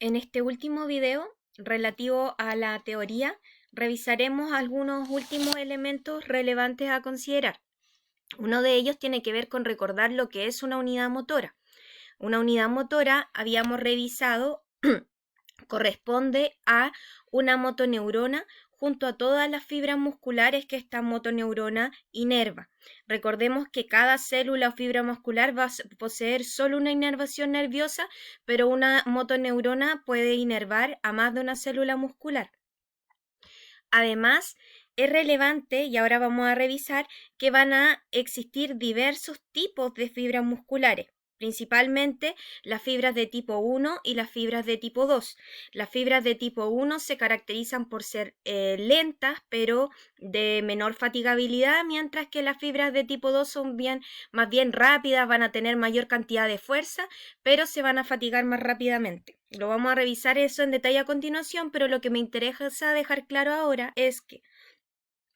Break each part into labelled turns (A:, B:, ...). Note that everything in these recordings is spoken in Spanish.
A: En este último video, relativo a la teoría, revisaremos algunos últimos elementos relevantes a considerar. Uno de ellos tiene que ver con recordar lo que es una unidad motora. Una unidad motora, habíamos revisado, corresponde a una motoneurona junto a todas las fibras musculares que esta motoneurona inerva. Recordemos que cada célula o fibra muscular va a poseer solo una inervación nerviosa, pero una motoneurona puede inervar a más de una célula muscular. Además, es relevante, y ahora vamos a revisar, que van a existir diversos tipos de fibras musculares, principalmente las fibras de tipo 1 y las fibras de tipo 2. Las fibras de tipo 1 se caracterizan por ser lentas, pero de menor fatigabilidad, mientras que las fibras de tipo 2 son más bien rápidas, van a tener mayor cantidad de fuerza, pero se van a fatigar más rápidamente. Lo vamos a revisar eso en detalle a continuación, pero lo que me interesa dejar claro ahora es que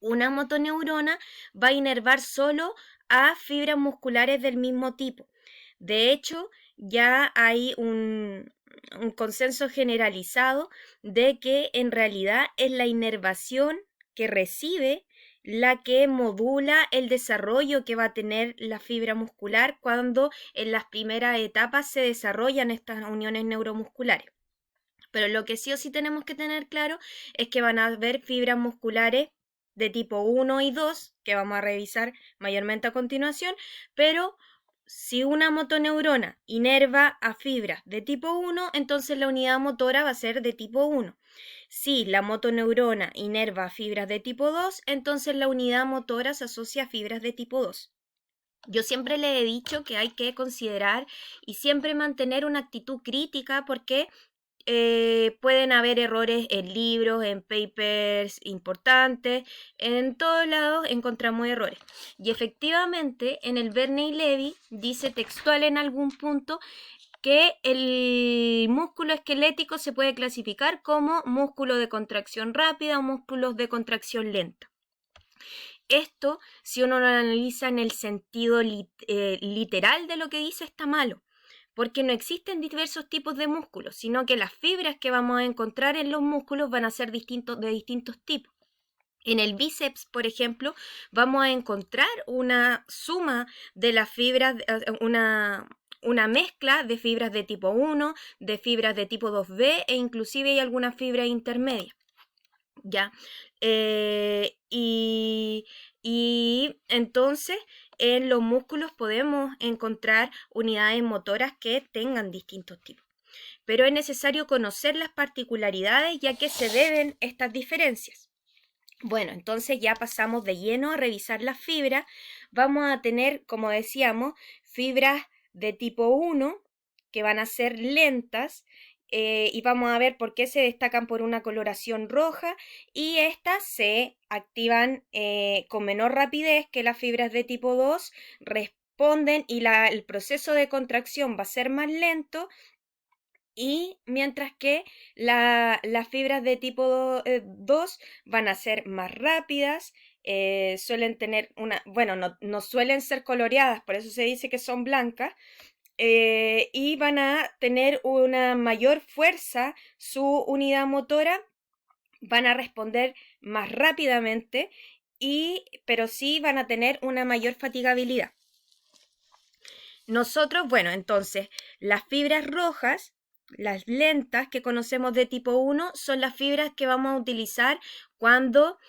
A: una motoneurona va a inervar solo a fibras musculares del mismo tipo. De hecho, ya hay un consenso generalizado de que en realidad es la inervación que recibe la que modula el desarrollo que va a tener la fibra muscular cuando en las primeras etapas se desarrollan estas uniones neuromusculares. Pero lo que sí o sí tenemos que tener claro es que van a haber fibras musculares de tipo 1 y 2, que vamos a revisar mayormente a continuación, pero si una motoneurona inerva a fibras de tipo 1, entonces la unidad motora va a ser de tipo 1. Si la motoneurona inerva a fibras de tipo 2, entonces la unidad motora se asocia a fibras de tipo 2. Yo siempre le he dicho que hay que considerar y siempre mantener una actitud crítica porque pueden haber errores en libros, en papers importantes, en todos lados encontramos errores. Y efectivamente, en el Verney-Levy dice textual en algún punto que el músculo esquelético se puede clasificar como músculo de contracción rápida o músculos de contracción lenta. Esto, si uno lo analiza en el sentido literal de lo que dice, está malo, porque no existen diversos tipos de músculos, sino que las fibras que vamos a encontrar en los músculos van a ser de distintos tipos. En el bíceps, por ejemplo, vamos a encontrar una suma de las fibras, una mezcla de fibras de tipo 1, de fibras de tipo 2B e inclusive hay algunas fibras intermedias. ¿Ya? Eh, y, y entonces en los músculos podemos encontrar unidades motoras que tengan distintos tipos. Pero es necesario conocer las particularidades ya que se deben estas diferencias. Bueno, entonces ya pasamos de lleno a revisar las fibras. Vamos a tener, como decíamos, fibras de tipo 1 que van a ser lentas y vamos a ver por qué se destacan por una coloración roja y estas se activan con menor rapidez que las fibras de tipo 2, responden y el proceso de contracción va a ser más lento y mientras que las fibras de tipo 2 van a ser más rápidas, suelen tener bueno, no suelen ser coloreadas, por eso se dice que son blancas, y van a tener una mayor fuerza, su unidad motora, van a responder más rápidamente, pero sí van a tener una mayor fatigabilidad. Nosotros, bueno, entonces, las fibras rojas, las lentas que conocemos de tipo 1, son las fibras que vamos a utilizar cuando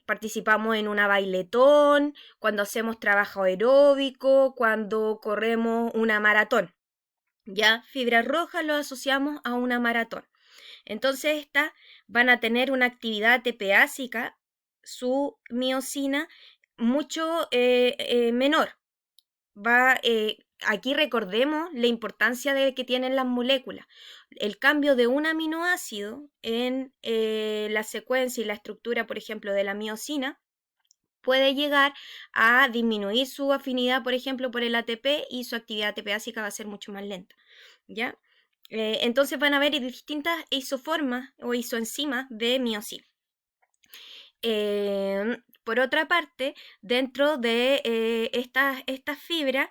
A: participamos en una bailetón, cuando hacemos trabajo aeróbico, cuando corremos una maratón. Ya, fibras rojas lo asociamos a una maratón. Entonces, estas van a tener una actividad ATPásica, su miocina, mucho menor. Aquí recordemos la importancia de que tienen las moléculas. El cambio de un aminoácido en la secuencia y la estructura, por ejemplo, de la miocina, puede llegar a disminuir su afinidad, por ejemplo, por el ATP y su actividad ATPásica va a ser mucho más lenta. ¿Ya? Entonces van a haber distintas isoformas o isoenzimas de miocina. Por otra parte, dentro de estas fibras,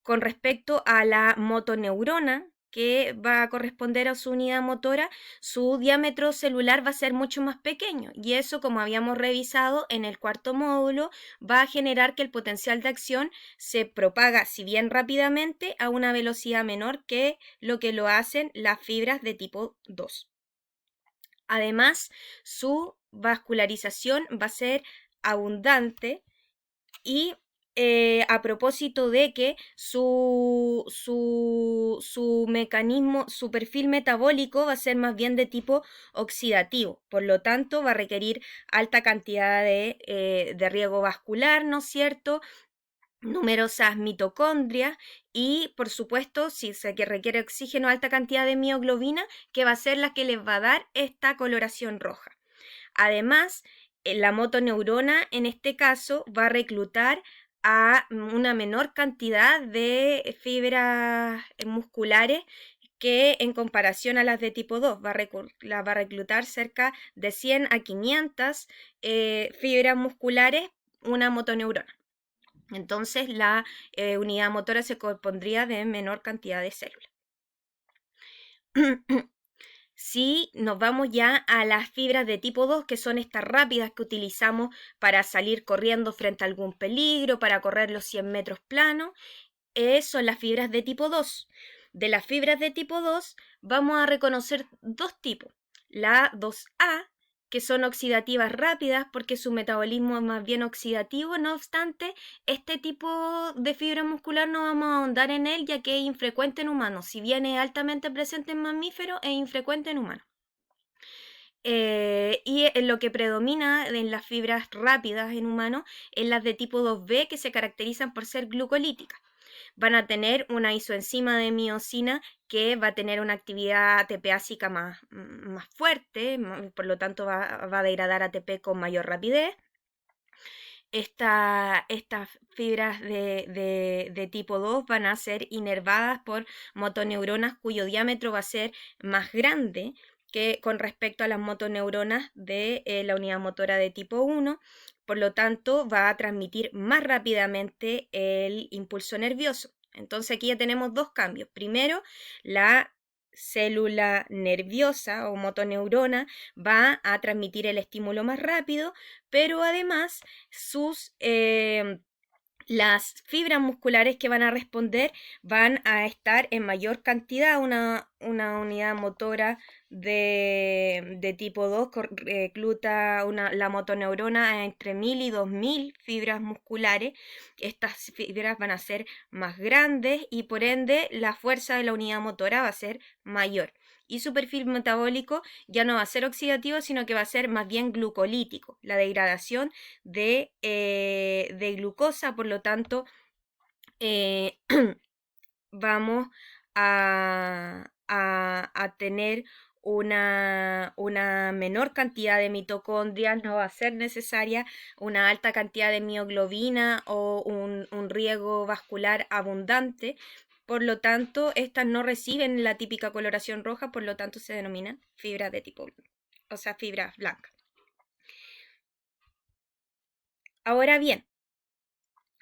A: con respecto a la motoneurona, que va a corresponder a su unidad motora, su diámetro celular va a ser mucho más pequeño y eso, como habíamos revisado en el cuarto módulo, va a generar que el potencial de acción se propaga, si bien rápidamente, a una velocidad menor que lo hacen las fibras de tipo 2. Además, su vascularización va a ser abundante y a propósito de que su mecanismo, su perfil metabólico va a ser más bien de tipo oxidativo, por lo tanto va a requerir alta cantidad de riego vascular, ¿no es cierto? Numerosas mitocondrias y por supuesto si se requiere oxígeno, alta cantidad de mioglobina, que va a ser la que les va a dar esta coloración roja. Además, la motoneurona en este caso va a reclutar a una menor cantidad de fibras musculares que en comparación a las de tipo 2 va a reclutar cerca de 100 a 500 fibras musculares una motoneurona. Entonces la unidad motora se compondría de menor cantidad de células. Si nos vamos ya a las fibras de tipo 2, que son estas rápidas que utilizamos para salir corriendo frente a algún peligro, para correr los 100 metros planos, son las fibras de tipo 2. De las fibras de tipo 2 vamos a reconocer dos tipos. La 2A, que son oxidativas rápidas porque su metabolismo es más bien oxidativo, no obstante, este tipo de fibra muscular no vamos a ahondar en él ya que es infrecuente en humanos, si bien es altamente presente en mamíferos, es infrecuente en humanos. Y lo que predomina en las fibras rápidas en humanos es las de tipo 2B, que se caracterizan por ser glucolíticas. Van a tener una isoenzima de miosina que va a tener una actividad ATPásica más fuerte, por lo tanto va a degradar ATP con mayor rapidez. Estas fibras de tipo 2 van a ser inervadas por motoneuronas cuyo diámetro va a ser más grande que con respecto a las motoneuronas de la unidad motora de tipo 1, por lo tanto va a transmitir más rápidamente el impulso nervioso. Entonces aquí ya tenemos dos cambios. Primero, la célula nerviosa o motoneurona va a transmitir el estímulo más rápido, pero además las fibras musculares que van a responder van a estar en mayor cantidad. Una unidad motora de tipo 2 recluta la motoneurona entre 1000 y 2000 fibras musculares. Estas fibras van a ser más grandes y por ende la fuerza de la unidad motora va a ser mayor. Y su perfil metabólico ya no va a ser oxidativo, sino que va a ser más bien glucolítico, la degradación de glucosa, por lo tanto, vamos a tener una menor cantidad de mitocondrias, no va a ser necesaria una alta cantidad de mioglobina o un riego vascular abundante. Por lo tanto, estas no reciben la típica coloración roja, por lo tanto se denominan fibras de tipo, o sea, fibras blancas. Ahora bien,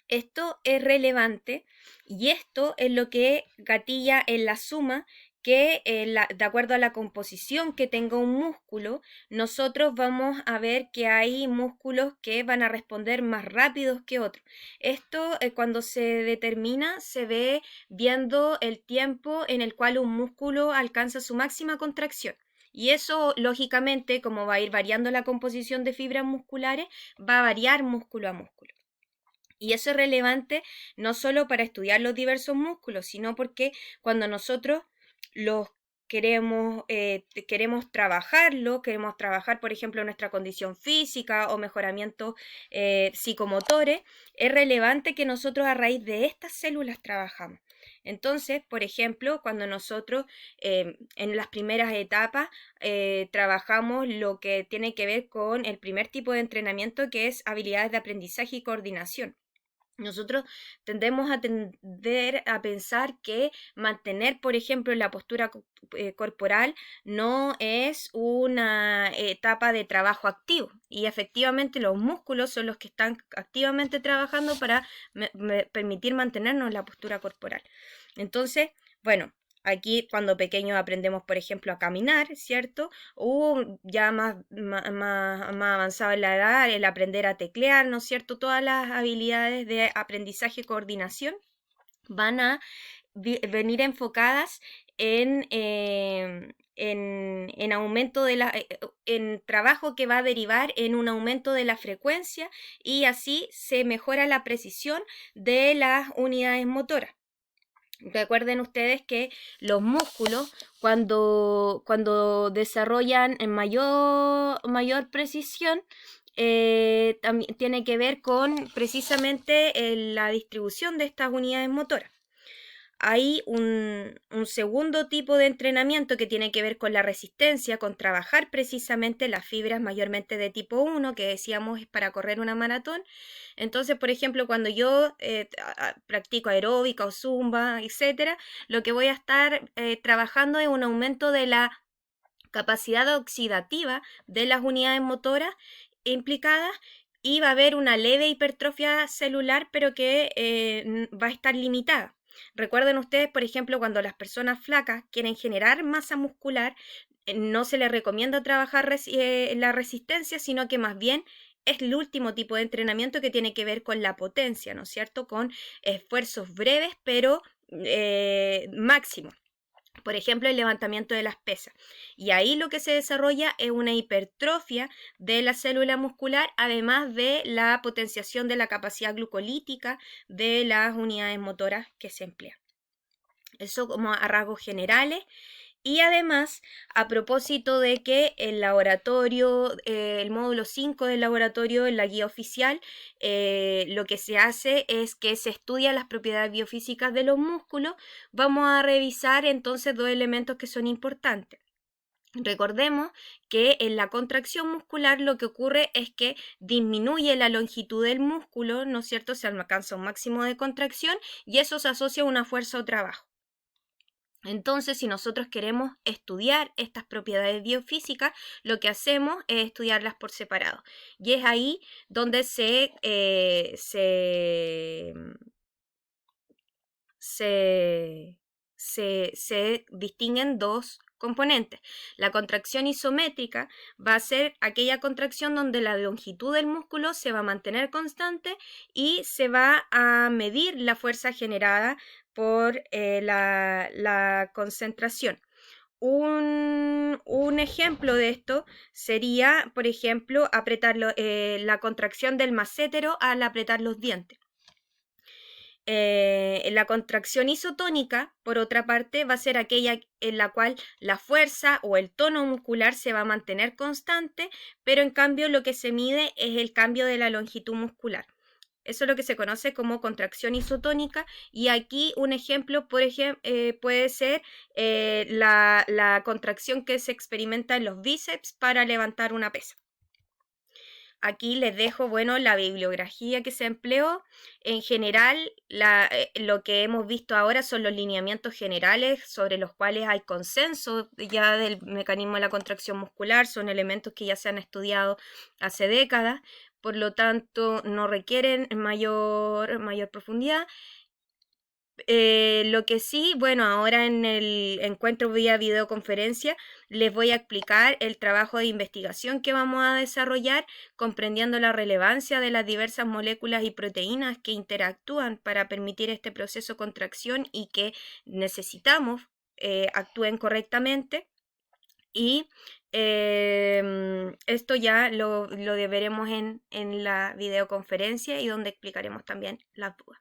A: esto es relevante y esto es lo que gatilla en la suma que de acuerdo a la composición que tenga un músculo, nosotros vamos a ver que hay músculos que van a responder más rápidos que otros. Esto cuando se determina se ve viendo el tiempo en el cual un músculo alcanza su máxima contracción. Y eso, lógicamente, como va a ir variando la composición de fibras musculares, va a variar músculo a músculo. Y eso es relevante no solo para estudiar los diversos músculos, sino porque cuando nosotros los queremos trabajar, por ejemplo, nuestra condición física o mejoramientos psicomotores, es relevante que nosotros a raíz de estas células trabajamos. Entonces, por ejemplo, cuando nosotros en las primeras etapas trabajamos lo que tiene que ver con el primer tipo de entrenamiento, que es habilidades de aprendizaje y coordinación. Nosotros tendemos a tender a pensar que mantener, por ejemplo, la postura corporal no es una etapa de trabajo activo y efectivamente los músculos son los que están activamente trabajando para permitir mantenernos la postura corporal. Entonces, bueno, Aquí cuando pequeños aprendemos, por ejemplo, a caminar, ¿cierto? O ya más avanzado en la edad, el aprender a teclear, ¿no es cierto? Todas las habilidades de aprendizaje y coordinación van a venir enfocadas en aumento de en trabajo que va a derivar en un aumento de la frecuencia y así se mejora la precisión de las unidades motoras. Recuerden ustedes que los músculos cuando desarrollan en mayor precisión también tiene que ver con precisamente la distribución de estas unidades motoras. Hay un segundo tipo de entrenamiento que tiene que ver con la resistencia, con trabajar precisamente las fibras mayormente de tipo 1, que decíamos es para correr una maratón. Entonces, por ejemplo, cuando yo practico aeróbica o zumba, etcétera, lo que voy a estar trabajando es un aumento de la capacidad oxidativa de las unidades motoras implicadas y va a haber una leve hipertrofia celular, pero que va a estar limitada. Recuerden ustedes, por ejemplo, cuando las personas flacas quieren generar masa muscular, no se les recomienda trabajar la resistencia, sino que más bien es el último tipo de entrenamiento que tiene que ver con la potencia, ¿no es cierto? Con esfuerzos breves, pero máximos. Por ejemplo, el levantamiento de las pesas. Y ahí lo que se desarrolla es una hipertrofia de la célula muscular, además de la potenciación de la capacidad glucolítica de las unidades motoras que se emplean. Eso como a rasgos generales. Y además, a propósito de que el laboratorio, el módulo 5 del laboratorio, en la guía oficial, lo que se hace es que se estudian las propiedades biofísicas de los músculos. Vamos a revisar entonces dos elementos que son importantes. Recordemos que en la contracción muscular lo que ocurre es que disminuye la longitud del músculo, ¿no es cierto? Se alcanza un máximo de contracción y eso se asocia a una fuerza o trabajo. Entonces, si nosotros queremos estudiar estas propiedades biofísicas, lo que hacemos es estudiarlas por separado. Y es ahí donde se distinguen dos componentes. La contracción isométrica va a ser aquella contracción donde la longitud del músculo se va a mantener constante y se va a medir la fuerza generada por la concentración. Un ejemplo de esto sería, por ejemplo, apretar la contracción del massétero al apretar los dientes. La contracción isotónica, por otra parte, va a ser aquella en la cual la fuerza o el tono muscular se va a mantener constante, pero en cambio lo que se mide es el cambio de la longitud muscular. Eso es lo que se conoce como contracción isotónica y aquí un ejemplo puede ser la contracción que se experimenta en los bíceps para levantar una pesa. Aquí les dejo, bueno, la bibliografía que se empleó. En general, lo que hemos visto ahora son los lineamientos generales sobre los cuales hay consenso ya del mecanismo de la contracción muscular. Son elementos que ya se han estudiado hace décadas, por lo tanto no requieren mayor profundidad. Lo que sí, bueno, ahora en el encuentro vía videoconferencia les voy a explicar el trabajo de investigación que vamos a desarrollar, comprendiendo la relevancia de las diversas moléculas y proteínas que interactúan para permitir este proceso de contracción y que necesitamos actúen correctamente. Y esto ya lo veremos en la videoconferencia y donde explicaremos también las dudas.